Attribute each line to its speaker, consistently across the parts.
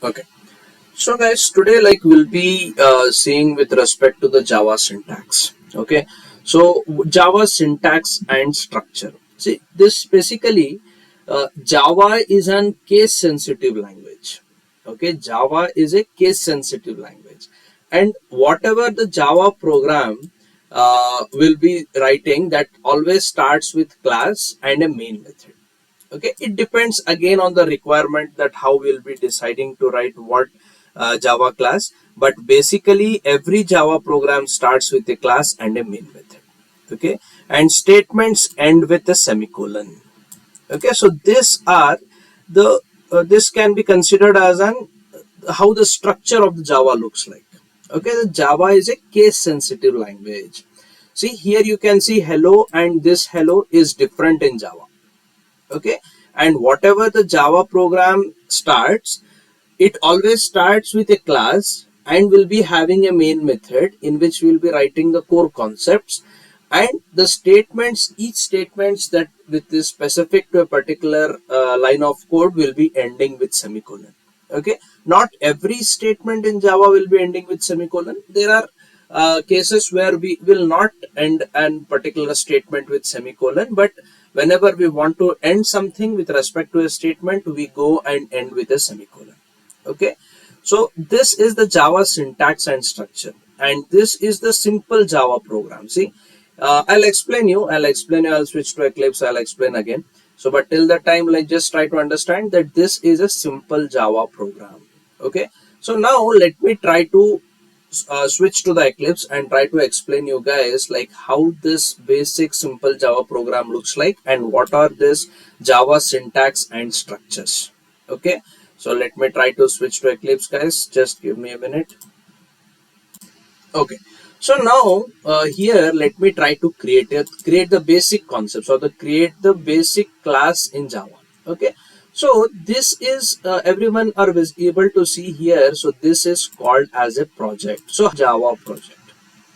Speaker 1: Okay, so guys, today we'll be seeing with respect to the Java syntax. Okay, so Java syntax and structure. See, this basically Java is an case sensitive language. Okay, Java is a case sensitive language, and whatever the Java program will be writing, that always starts with class and a main method. Okay, it depends again on the requirement that how we'll be deciding to write what Java class, but basically every Java program starts with a class and a main method. Okay, and statements end with a semicolon. Okay, so these are the this can be considered as an how the structure of the Java looks like. Okay, the Java is a case sensitive language. See, here you can see hello, and this hello is different in Java. Okay, and whatever the Java program starts, it always starts with a class and will be having a main method in which we'll be writing the core concepts, and the statements, each statements that with is specific to a particular line of code will be ending with semicolon. Okay, not every statement in Java will be ending with semicolon. There are cases where we will not end an particular statement with semicolon, but whenever we want to end something with respect to a statement, we go and end with a semicolon. Okay, so this is the Java syntax and structure, and this is the simple Java program. See, I'll switch to Eclipse. I'll explain again. So, but till that time, just try to understand that this is a simple Java program. Okay, so now let me try to switch to the Eclipse and try to explain you guys how this basic simple Java program looks like and what are this Java syntax and structures. Okay, so let me try to switch to Eclipse, guys. Just give me a minute. Okay, so now here let me try to create the basic concepts or create the basic class in Java. Okay, so this is everyone are able to see here. So this is called as a project. So Java project,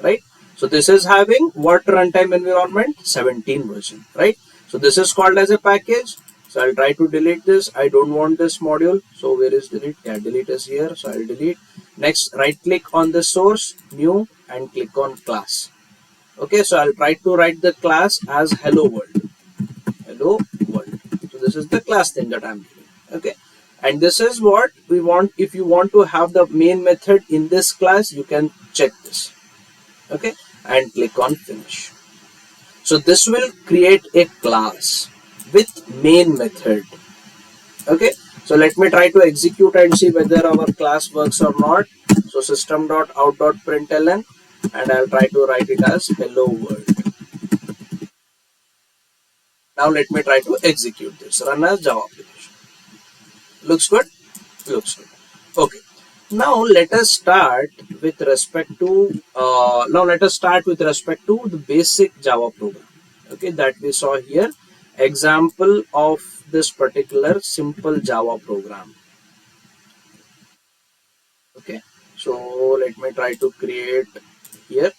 Speaker 1: right? So this is having what runtime environment 17 version, right? So this is called as a package. So I'll try to delete this. I don't want this module. So where is delete? Yeah, delete is here. So I'll delete. Next, right click on the source, new, and click on class. Okay, so I'll try to write the class as hello world. Hello world. So this is the class name that I'm giving. Okay, and this is what we want. If you want to have the main method in this class, you can check this. Okay, and click on finish. So this will create a class with main method. Okay, so let me try to execute and see whether our class works or not. So System.out.println, and I'll try to write it as hello world. Now let me try to execute this. Run as Java application. Looks good? Looks good. Okay. Now let us start with respect to the basic Java program. Okay, that we saw here. Example of this particular simple Java program. Okay, so let me try to create here.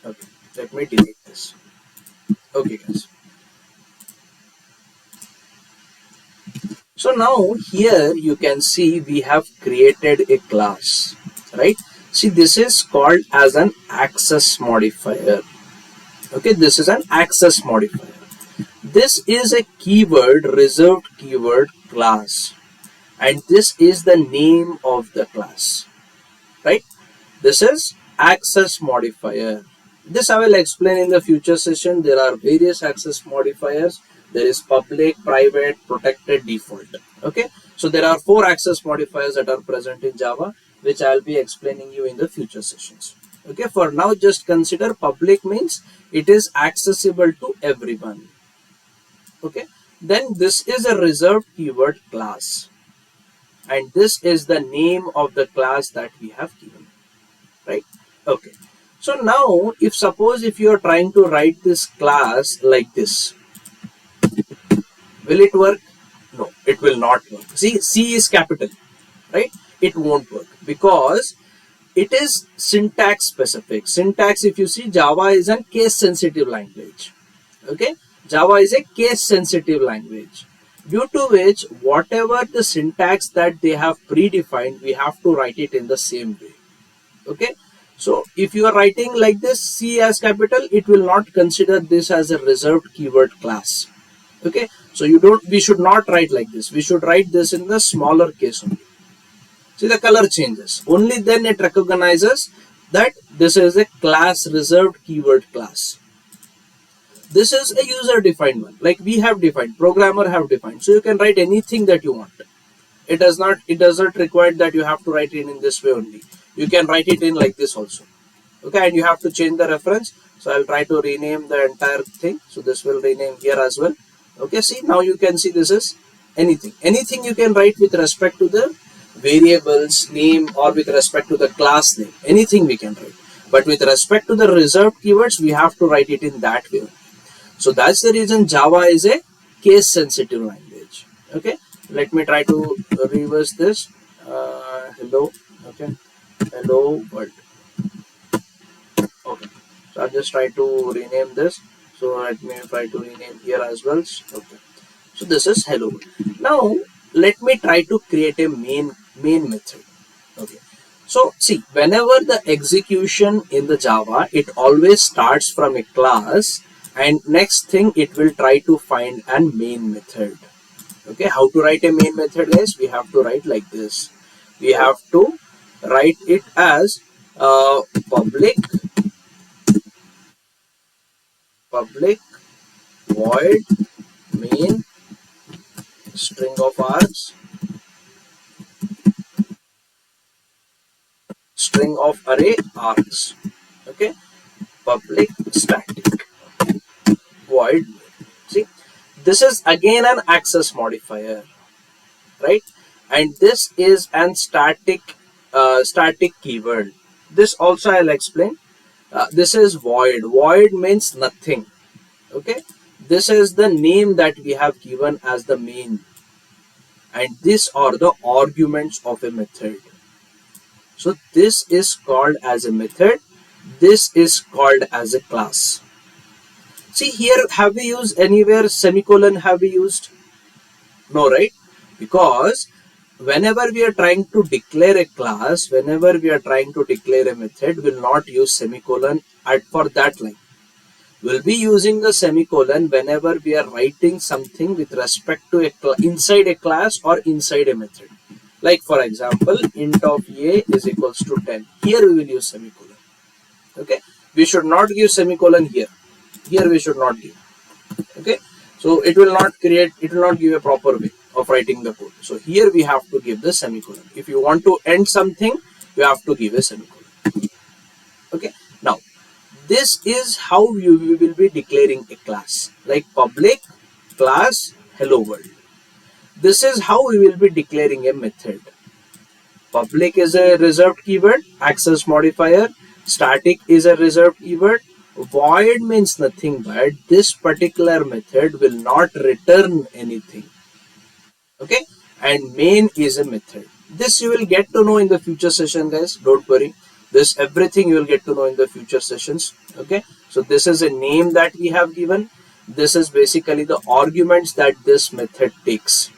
Speaker 1: Okay, let me delete this. Okay, guys. So now here you can see we have created a class, right? See, this is called as an access modifier. Okay, this is an access modifier. This is a keyword, reserved keyword class, and this is the name of the class, right? This is access modifier. This I will explain in the future session. There are various access modifiers. There is public, private, protected, default. Okay, so there are 4 access modifiers that are present in Java, which I'll be explaining you in the future sessions. Okay, for now just consider public means it is accessible to everyone. Okay, then this is a reserved keyword class, and this is the name of the class that we have given, right? Okay, so now if suppose if you are trying to write this class like this, will it work? No, it will not work. See, C is capital, right? It won't work because it is syntax specific. Syntax, if you see, Java is a case sensitive language. Okay, Java is a case sensitive language. due to which whatever the syntax that they have predefined, we have to write it in the same way. Okay, so if you are writing like this, C as capital, it will not consider this as a reserved keyword class. Okay, so we should not write like this. We should write this in the smaller case only. See, the color changes. Only then it recognizes that this is a class reserved keyword class. This is a user defined one, like we have defined, programmer have defined. So you can write anything that you want. It doesn't require that you have to write it in this way only. You can write it in like this also. Okay, and you have to change the reference. So I'll try to rename the entire thing. So this will rename here as well. Okay, see, now you can see this is anything you can write with respect to the variables name or with respect to the class name. Anything we can write, but with respect to the reserved keywords, we have to write it in that way. So that's the reason Java is a case sensitive language. Okay, let me try to reverse this. Hello. Okay, hello world. Okay, so I'll just try to rename this. So let me try to rename here as well. Okay, so this is hello world. Now let me try to create a main method. Okay, so see, whenever the execution in the Java, it always starts from a class, and next thing it will try to find a main method. Okay, how to write a main method, guys? We have to write like this. We have to write it as public void main string of args, string of array args. Okay, public static void. See, this is again an access modifier, right? And this is an static keyword. This also I'll explain. This is void. Void means nothing. Okay, this is the name that we have given as the main, and these are the arguments of a method. So this is called as a method. This is called as a class. See, here have we used anywhere semicolon? Have we used? No, right? Because whenever we are trying to declare a class, whenever we are trying to declare a method, we'll not use semicolon for that line. We'll be using the semicolon whenever we are writing something with respect to inside a class or inside a method. Like for example, int of a is equals to 10. Here we will use semicolon. Okay, we should not give semicolon here. Here we should not give. Okay, so it will not give a proper way of writing the code. So here we have to give the semicolon. If you want to end something, you have to give a semicolon. Okay, now this is how we will be declaring a class, like public class hello world. This is how we will be declaring a method. Public is a reserved keyword, access modifier, static is a reserved keyword, void means nothing but this particular method will not return anything. Okay, and main is a method. This you will get to know in the future session, guys. Don't worry. This everything you will get to know in the future sessions. Okay, so this is a name that we have given. This is basically the arguments that this method takes.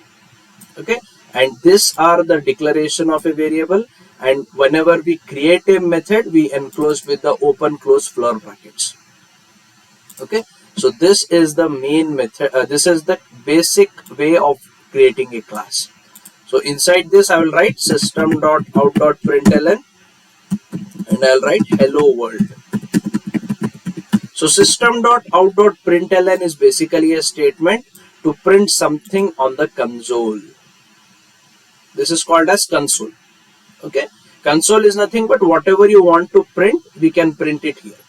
Speaker 1: Okay, and these are the declaration of a variable, and whenever we create a method, we enclose with the open close floor brackets. Okay, so this is the main method. This is the basic way of creating a class. So inside this I will write System.out.println, and I'll write hello world. So System.out.println is basically a statement to print something on the console. This is called as console. Okay, console is nothing but whatever you want to print, we can print it here.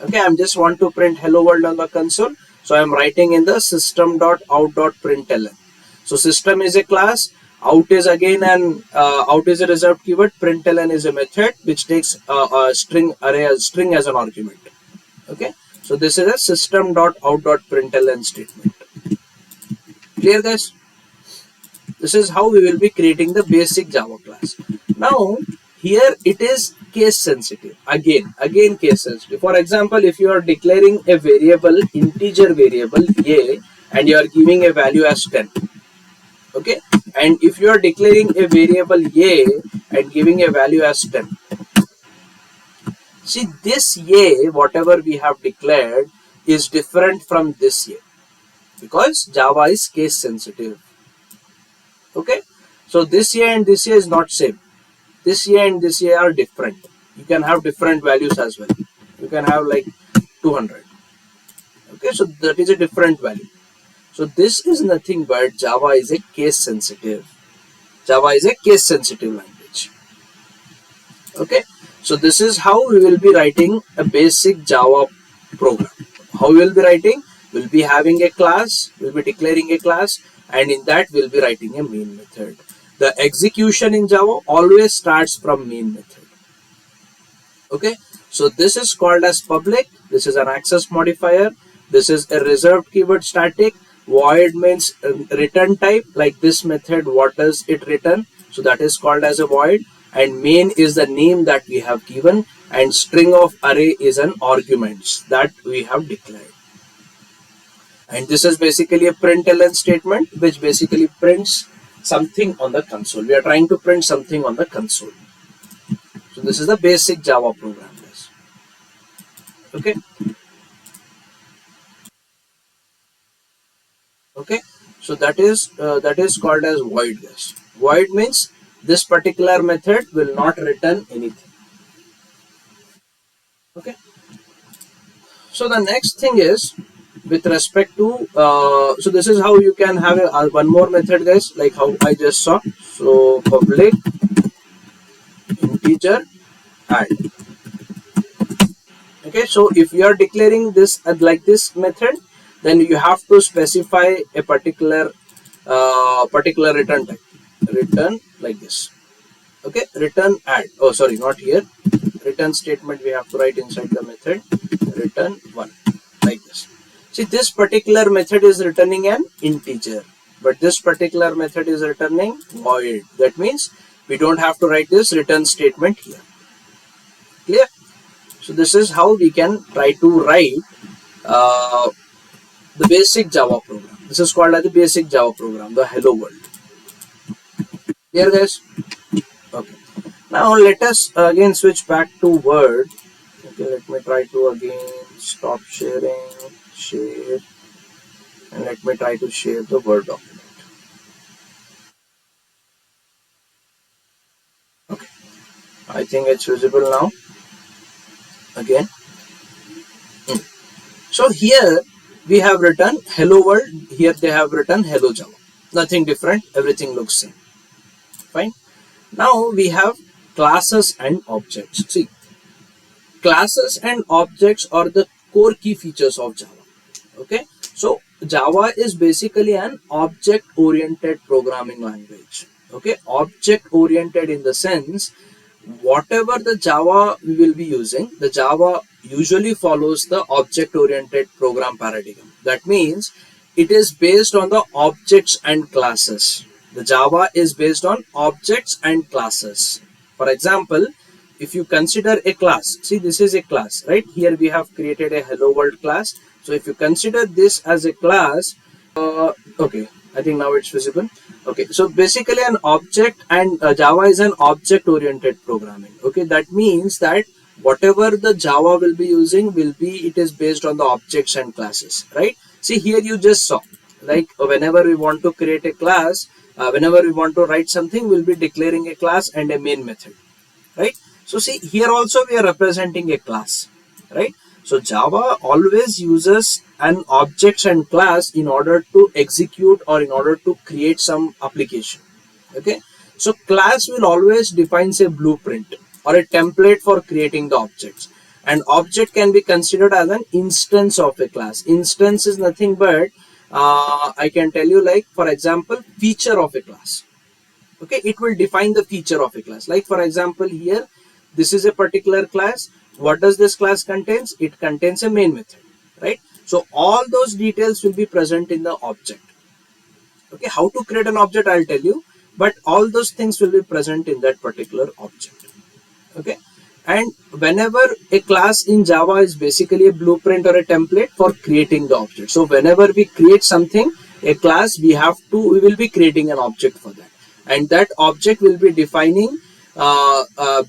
Speaker 1: Okay, I'm just want to print hello world on the console, so I'm writing in the System.out.println. So system is a class, out is again an out is a reserved keyword, println is a method which takes a string array, a string as an argument. Okay, so this is a System.out.println statement. Clear, guys? This is how we will be creating the basic Java class. Now here it is case sensitive. Again case sensitive. For example, if you are declaring a variable, integer variable a, and you are giving a value as 10. Okay, and if you are declaring a variable a and giving a value as 10, see this a whatever we have declared is different from this a, because Java is case sensitive. Okay, so this a and this a is not same. This a and this a are different. You can have different values as well. You can have like 200. Okay, so that is a different value. So this is nothing but Java is a case sensitive. Java is a case sensitive language. Okay, so this is how we will be writing a basic Java program. How we will be writing? We'll be having a class, we'll be declaring a class, and in that we'll be writing a main method. The execution in Java always starts from main method. Okay, so this is called as public. This is an access modifier. This is a reserved keyword static. Void means return type, like this method, what does it return? So that is called as a void. And main is the name that we have given, and string of array is an arguments that we have declared. And this is basically a println statement, which basically prints something on the console. We are trying to print something on the console. So this is the basic Java program, guys. Okay. Okay. So that is called as void, guys. Void means this particular method will not return anything. Okay. So the next thing is with respect to so this is how you can have one more method, guys, like how I just saw. So public integer add. Okay, so if you are declaring this like this method, then you have to specify a particular return type. Return like this. Okay, return add. Oh, sorry, not here. Return statement we have to write inside the method. Return 1 like this. See, this particular method is returning an integer, but this particular method is returning void. That means we don't have to write this return statement here. Clear? So this is how we can try to write the basic Java program. This is called as the basic Java program, the hello world. Here, guys. Okay. Now let us again switch back to Word. Okay, let me try to again stop sharing, share, and let me try to share the Word document. Okay, I think it's visible now. Again. So here we have written hello world. Here they have written hello Java. Nothing different. Everything looks same. Fine. Now we have classes and objects. See, classes and objects are the core key features of Java. Okay, so Java is basically an object oriented programming language. Okay, object oriented in the sense whatever the Java we will be using, the Java usually follows the object oriented program paradigm. That means it is based on the objects and classes. The Java is based on objects and classes. For example, if you consider a class, see this is a class, right? Here we have created a hello world class. So if you consider this as a class, okay, I think now it's visible. Okay, so basically an object, and Java is an object oriented programming. Okay, that means that whatever the Java will be using it is based on the objects and classes, right? See here you just saw, like whenever we want to create a class, whenever we want to write something, we'll be declaring a class and a main method, right? So see here also we are representing a class, right? So Java always uses an objects and class in order to execute or in order to create some application. Okay, so class will always defines a blueprint or a template for creating the objects. An object can be considered as an instance of a class. Instance is nothing but I can tell you, like for example, feature of a class. Okay, it will define the feature of a class. Like for example, here this is a particular class. What does this class contains? It contains a main method, right? So all those details will be present in the object. Okay, how to create an object I'll tell you, but all those things will be present in that particular object. Okay, And whenever a class in Java is basically a blueprint or a template for creating the object. So whenever we create something, a class, we will be creating an object for that, and that object will be defining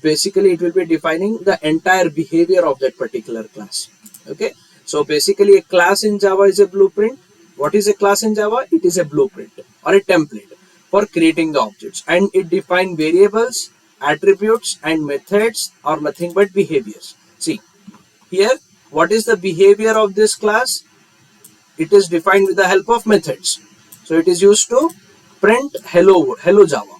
Speaker 1: basically it will be defining the entire behavior of that particular class. Okay, so basically a class in Java is a blueprint. What is a class in Java? It is a blueprint or a template for creating the objects, and it defines variables, attributes, and methods are nothing but behaviors. See here, what is the behavior of this class? It is defined with the help of methods. So it is used to print hello Java,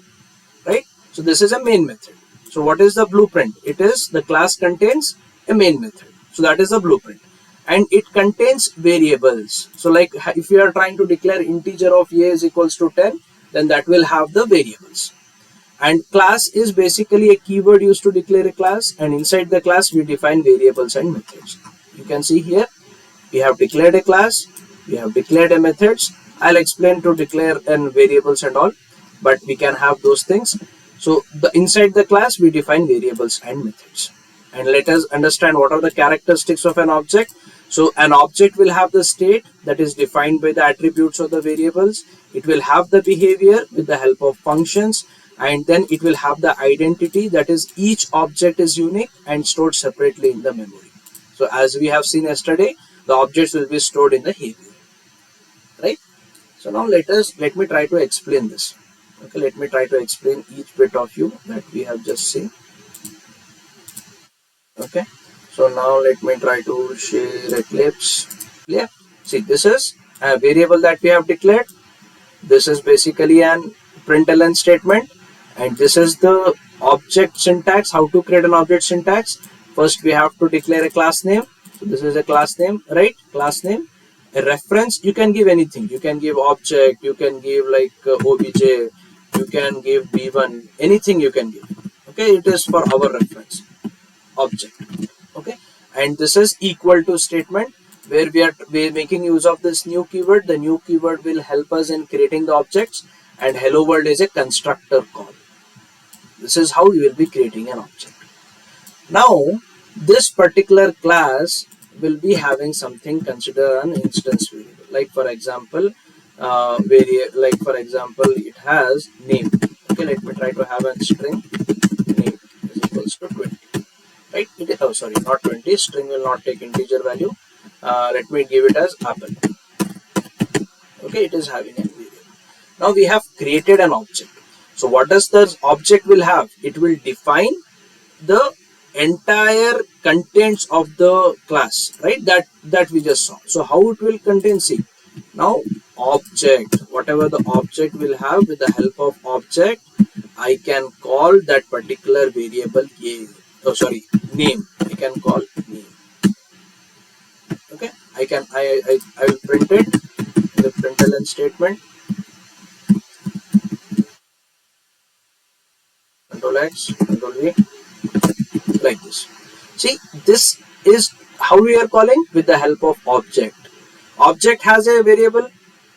Speaker 1: right? So this is a main method. So what is the blueprint? It is the class contains a main method. So that is the blueprint, and it contains variables. So like if you are trying to declare integer of a is equals to 10, then that will have the variables. And class is basically a keyword used to declare a class, and inside the class we define variables and methods. You can see here we have declared a class, we have declared a methods. I'll explain to declare and variables and all, but we can have those things. So inside the class we define variables and methods. And let us understand what are the characteristics of an object. So an object will have the state that is defined by the attributes of the variables. It will have the behavior with the help of functions, and then it will have the identity, that is each object is unique and stored separately in the memory. So as we have seen yesterday, the objects will be stored in the heap, right? So now let me try to explain this. Okay, let me try to explain each bit of you that we have just seen. Okay, so now let me try to share Eclipse. Yeah, see, this is a variable that we have declared. This is basically an println statement, and this is the object syntax, how to create an object syntax. First we have to declare a class name. So this is a class name, right? Class name. A reference, you can give anything. You can give object, you can give like obj, you can give b1, anything you can give. Okay, it is for our reference object. Okay, and this is equal to statement, where we are making use of this new keyword. The new keyword will help us in creating the objects, and hello world is a constructor call. This is how you will be creating an object. Now this particular class will be having something considered an instance variable. Like for example, it has name. Okay, let me try to have a string name is equals to 20. Right? Sorry, not 20. String will not take integer value. Let me give it as apple. Okay, it is having a variable. Now we have created an object. So what does the object will have? It will define the entire contents of the class, right? That we just saw. So how it will contain? See, now object, whatever the object will have, with the help of object, I can call that particular variable name. I can call name. Okay, I will print it in the println statement. Control X, Control V, like this. See, this is how we are calling, with the help of object. Object has a variable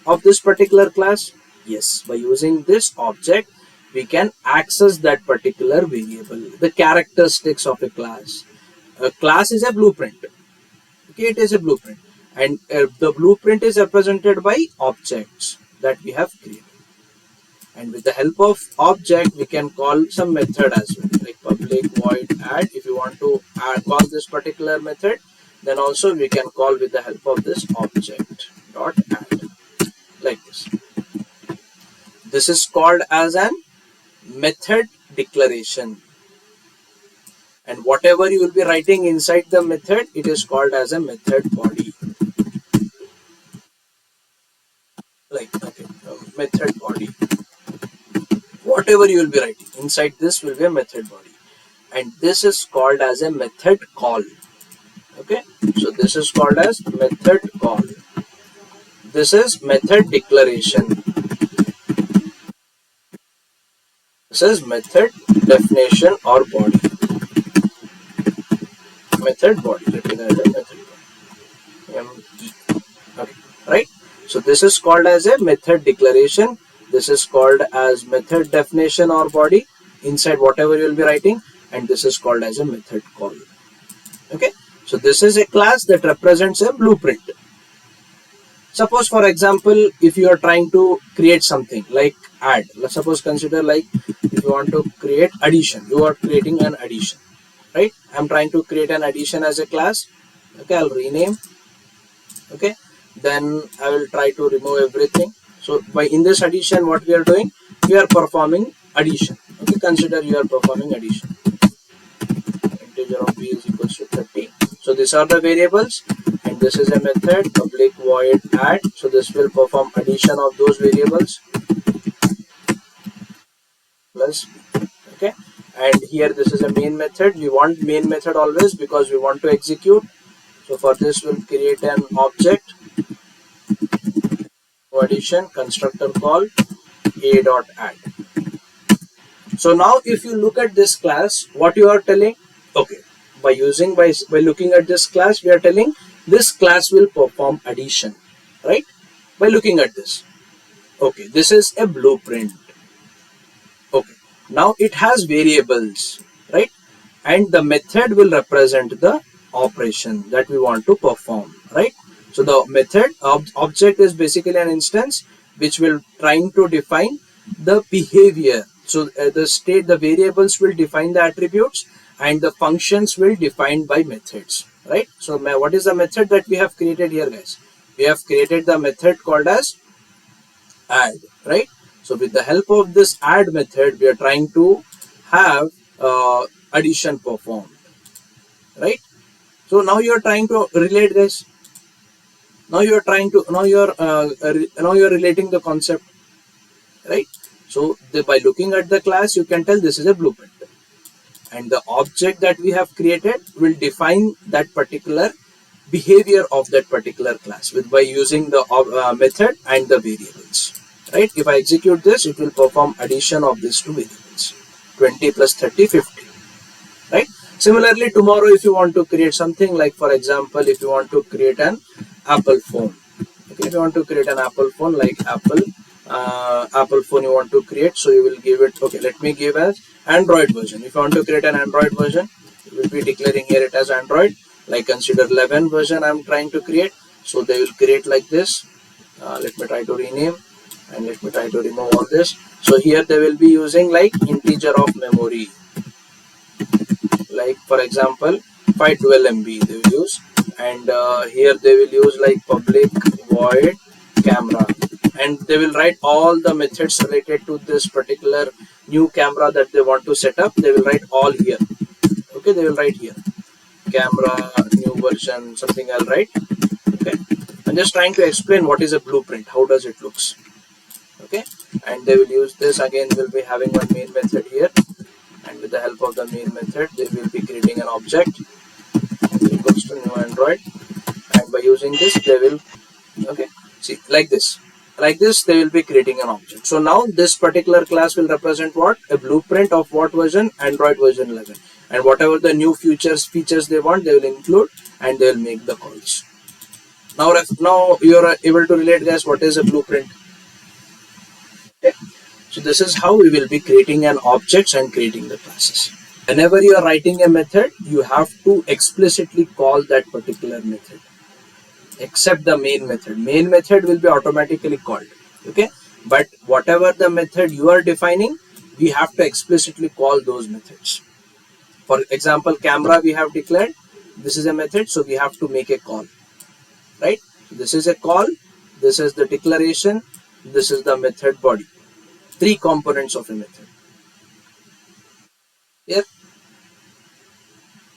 Speaker 1: of this particular class. Yes, by using this object, we can access that particular variable, the characteristics of a class. A class is a blueprint. Okay, it is a blueprint, and the blueprint is represented by objects that we have created. And with the help of object, we can call some method as well, like public void add. If you want to call this particular method, then also we can call with the help of this object dot add, like this. This is called as an method declaration, and whatever you will be writing inside the method, it is called as a method body. Like, okay, method body. Whatever you will be writing inside this will be a method body, and this is called as a method call. Okay, so this is called as method call. This is method declaration. This is method definition or body. Method body. Let me write a method body. M-E. Okay, right? So this is called as a method declaration. This is called as method definition or body. Inside whatever you will be writing, and this is called as a method call. Okay, so this is a class that represents a blueprint. Suppose for example, if you are trying to create something like add, let's suppose consider like if you want to create addition, you are creating an addition, right? I'm trying to create an addition as a class. Okay, I'll rename. Okay, then I will try to remove everything. So by in this addition, what we are doing, we are performing addition. Okay, consider you are performing addition. Integer of b is equals to 30. So these are the variables, and this is a method public void add. So this will perform addition of those variables plus b. Okay, and here this is a main method. We want main method always because we want to execute. So for this we'll create an object addition constructor call a dot add. So now if you look at this class, what you are telling, okay, by looking at this class, we are telling this class will perform addition, right? By looking at this, okay, this is a blueprint. Okay, now it has variables, right? And the method will represent the operation that we want to perform, right? So the method object is basically an instance which will trying to define the behavior. So the variables will define the attributes and the functions will defined by methods, right? So what is the method that we have created here, guys? We have created the method called as add, right? So with the help of this add method, we are trying to have addition performed, right? So now you are trying to relate this. Now you are trying to now you are relating the concept, right? So by looking at the class, you can tell this is a blueprint, and the object that we have created will define that particular behavior of that particular class by using the method and the variables, right? If I execute this, it will perform addition of these two variables, 20 plus 30, 50, right? Similarly, tomorrow if you want to create something like, for example, if you want to create an Apple phone, okay, if you want to create an Apple phone like Apple phone you want to create, so you will give it, okay, let me give as Android version. If you want to create an Android version, you will be declaring here it as Android. Like consider 11 version I'm trying to create, so they will create like this. Let me try to rename and let me try to remove all this. So here they will be using like integer of memory, like for example 512 MB they will use, and here they will use like public void camera, and they will write all the methods related to this particular new camera that they want to set up. They will write all here. Okay, they will write here camera new version something I'll write. Okay, I'm just trying to explain what is a blueprint, how does it looks. Okay, and they will use this again. We'll be having one main method here, and with the help of the main method they will be creating an object equals to new Android, and by using this they will, okay, see like this they will be creating an object. So now this particular class will represent what? A blueprint of what version? Android version 11, and whatever the new features they want, they will include and they will make the calls. Now you are able to relate, guys, what is a blueprint. Okay. So this is how we will be creating an objects and creating the classes. Whenever you are writing a method, you have to explicitly call that particular method, except the main method. Main method will be automatically called. Okay, but whatever the method you are defining, we have to explicitly call those methods. For example, camera we have declared, this is a method, so we have to make a call, right? This is a call, this is the declaration, this is the method body. Three components of a method. Here